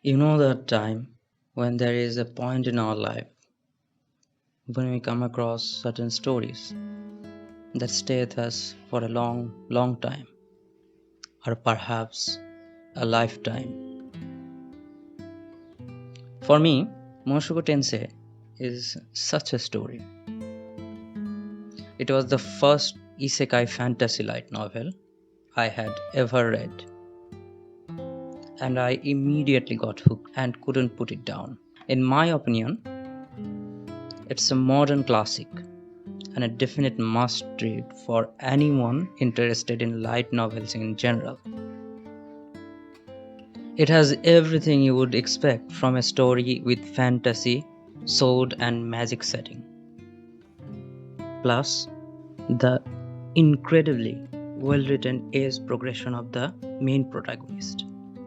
You know that time when there is a point in our life when we come across certain stories that stay with us for a long, long time, or perhaps a lifetime. For me, Mushoku Tensei is such a story. It was the first isekai fantasy light novel I had ever read, and I immediately got hooked and couldn't put it down. In my opinion, it's a modern classic and a definite must read for anyone interested in light novels in general. It has everything you would expect from a story with fantasy, sword, and magic setting. Plus, the incredibly well written age progression of the main protagonist,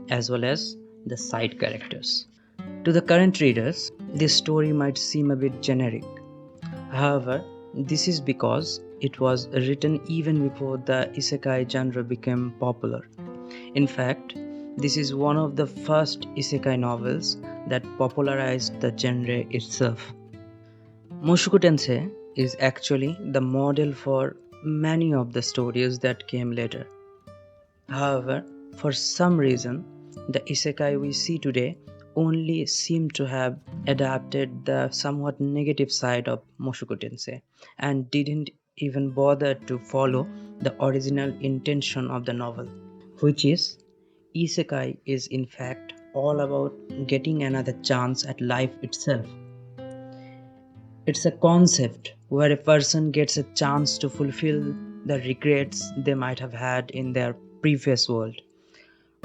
as well as the side characters. To the current readers, this story might seem a bit generic. However, this is because it was written even before the isekai genre became popular. In fact, this is one of the first isekai novels that popularized the genre itself. Mushoku Tensei is actually the model for many of the stories that came later. However, for some reason, the isekai we see today only seem to have adapted the somewhat negative side of Mushoku Tensei and didn't even bother to follow the original intention of the novel, which is isekai is in fact all about getting another chance at life itself. It's a concept where a person gets a chance to fulfill the regrets they might have had in their previous world.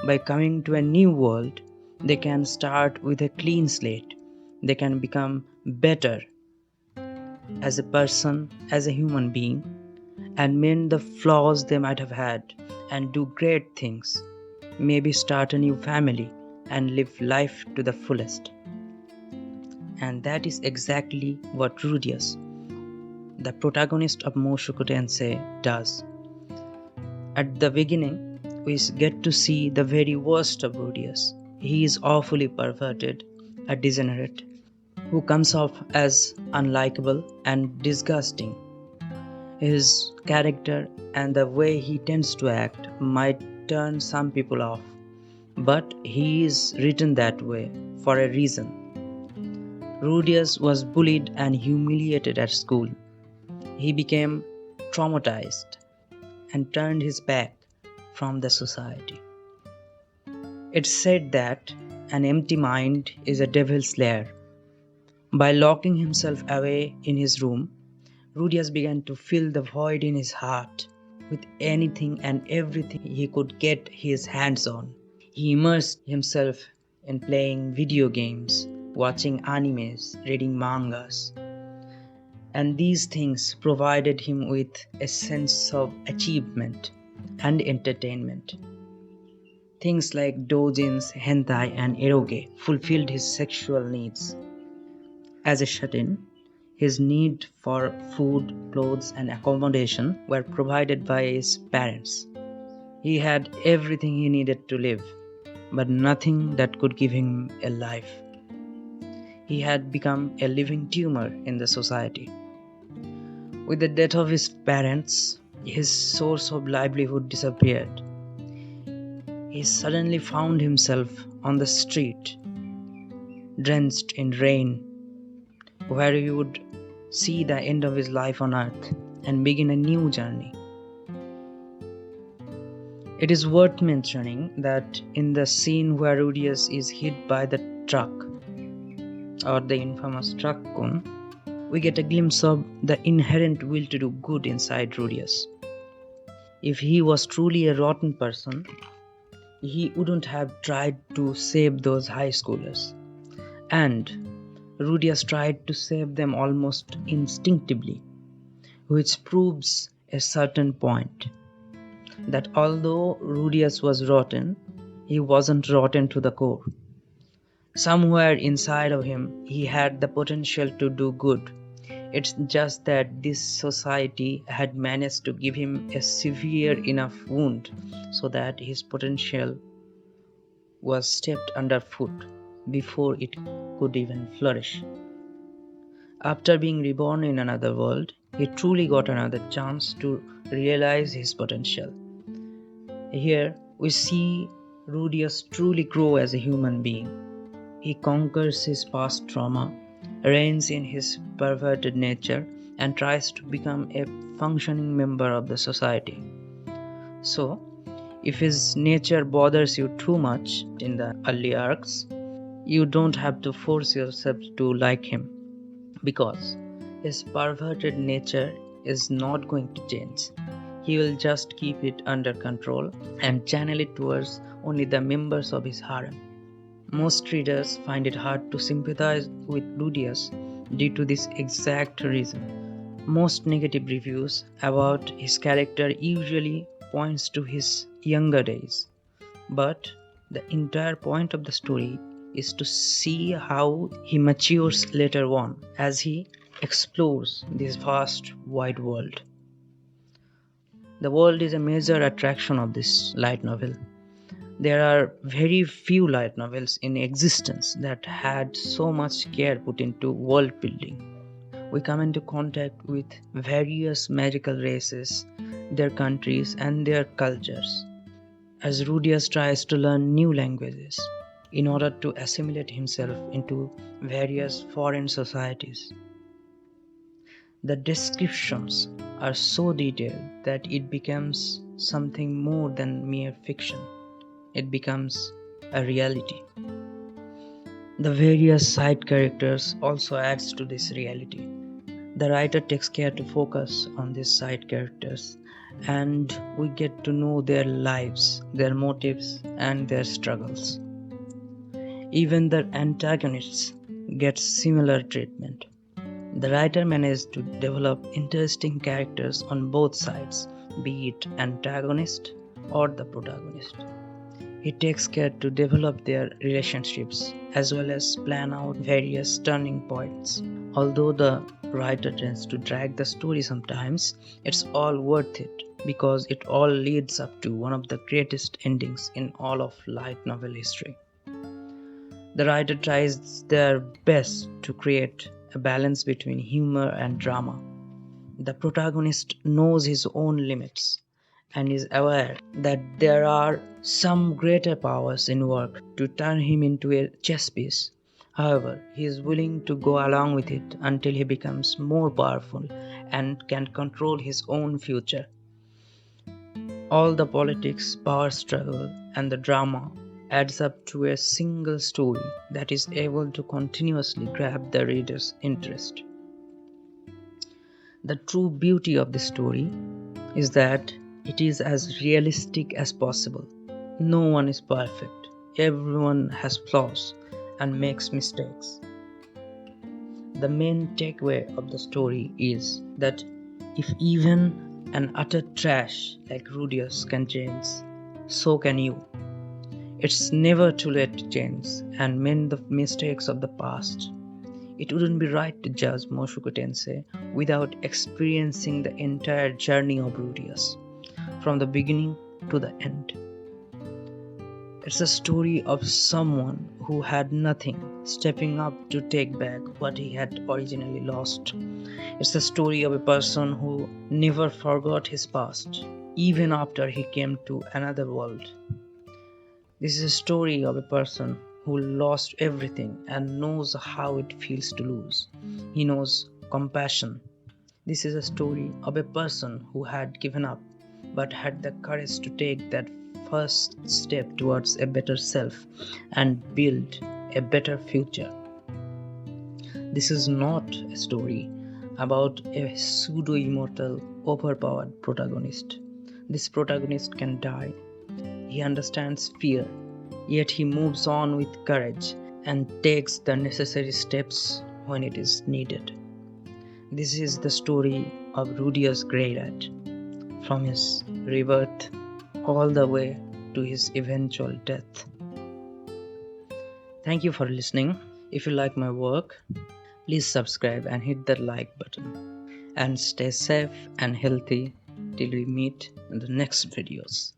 By coming to a new world, they can start with a clean slate. They can become better as a person, as a human being, and mend the flaws they might have had and do great things. Maybe start a new family and live life to the fullest. And that is exactly what Rudius, the protagonist of Mushoku Tensei, does. At the beginning, we get to see the very worst of Rudius. He is awfully perverted, a degenerate, who comes off as unlikable and disgusting. His character and the way he tends to act might turn some people off, but he is written that way for a reason. Rudius was bullied and humiliated at school. He became traumatized and turned his back from the society. It's said that an empty mind is a devil's lair. By locking himself away in his room, Rudius began to fill the void in his heart with anything and everything he could get his hands on. He immersed himself in playing video games, watching animes, reading mangas, and these things provided him with a sense of achievement and entertainment. Things like doujins, hentai, and eroge fulfilled his sexual needs. As a shut-in, his need for food, clothes, and accommodation were provided by his parents. He had everything he needed to live, but nothing that could give him a life. He had become a living tumor in the society. With the death of his parents, his source of livelihood disappeared. He suddenly found himself on the street, drenched in rain, where he would see the end of his life on earth and begin a new journey. It is worth mentioning that in the scene where Rudius is hit by the truck, or the infamous truck cone, we get a glimpse of the inherent will to do good inside Rudius. If he was truly a rotten person, he wouldn't have tried to save those high schoolers. And Rudius tried to save them almost instinctively, which proves a certain point. That although Rudius was rotten, he wasn't rotten to the core. Somewhere inside of him, he had the potential to do good. It's just that this society had managed to give him a severe enough wound so that his potential was stepped underfoot. before it could even flourish. After being reborn in another world, he truly got another chance to realize his potential. Here, we see Rudius truly grow as a human being. He conquers his past trauma, reins in his perverted nature, and tries to become a functioning member of the society. So, if his nature bothers you too much in the early arcs, you don't have to force yourself to like him, because his perverted nature is not going to change. He will just keep it under control and channel it towards only the members of his harem. Most readers find it hard to sympathize with Rudius due to this exact reason. Most negative reviews about his character usually points to his younger days, but the entire point of the story is to see how he matures later on as he explores this vast wide world. The world is a major attraction of this light novel. There are very few light novels in existence that had so much care put into world building. We come into contact with various magical races, their countries, and their cultures, as Rudius tries to learn new languages in order to assimilate himself into various foreign societies. The descriptions are so detailed that it becomes something more than mere fiction. It becomes a reality. The various side characters also adds to this reality. The writer takes care to focus on these side characters, and we get to know their lives, their motives, and their struggles. Even the antagonists get similar treatment. The writer managed to develop interesting characters on both sides, be it antagonist or the protagonist. He takes care to develop their relationships as well as plan out various turning points. Although the writer tends to drag the story sometimes, it's all worth it because it all leads up to one of the greatest endings in all of light novel history. The writer tries their best to create a balance between humor and drama. The protagonist knows his own limits and is aware that there are some greater powers in work to turn him into a chess piece. However, he is willing to go along with it until he becomes more powerful and can control his own future. All the politics, power struggle, and the drama adds up to a single story that is able to continuously grab the reader's interest. The true beauty of the story is that it is as realistic as possible. No one is perfect. Everyone has flaws and makes mistakes. The main takeaway of the story is that if even an utter trash like Rudius can change, so can you. It's never too late to change and mend the mistakes of the past. It wouldn't be right to judge Mushoku Tensei without experiencing the entire journey of Rudius, from the beginning to the end. It's a story of someone who had nothing, stepping up to take back what he had originally lost. It's the story of a person who never forgot his past, even after he came to another world. This is a story of a person who lost everything and knows how it feels to lose. He knows compassion. This is a story of a person who had given up but had the courage to take that first step towards a better self and build a better future. This is not a story about a pseudo-immortal, overpowered protagonist. This protagonist can die. He understands fear, yet he moves on with courage and takes the necessary steps when it is needed. This is the story of Rudius Greyrat, from his rebirth all the way to his eventual death. Thank you for listening. If you like my work, please subscribe and hit that like button. And stay safe and healthy till we meet in the next videos.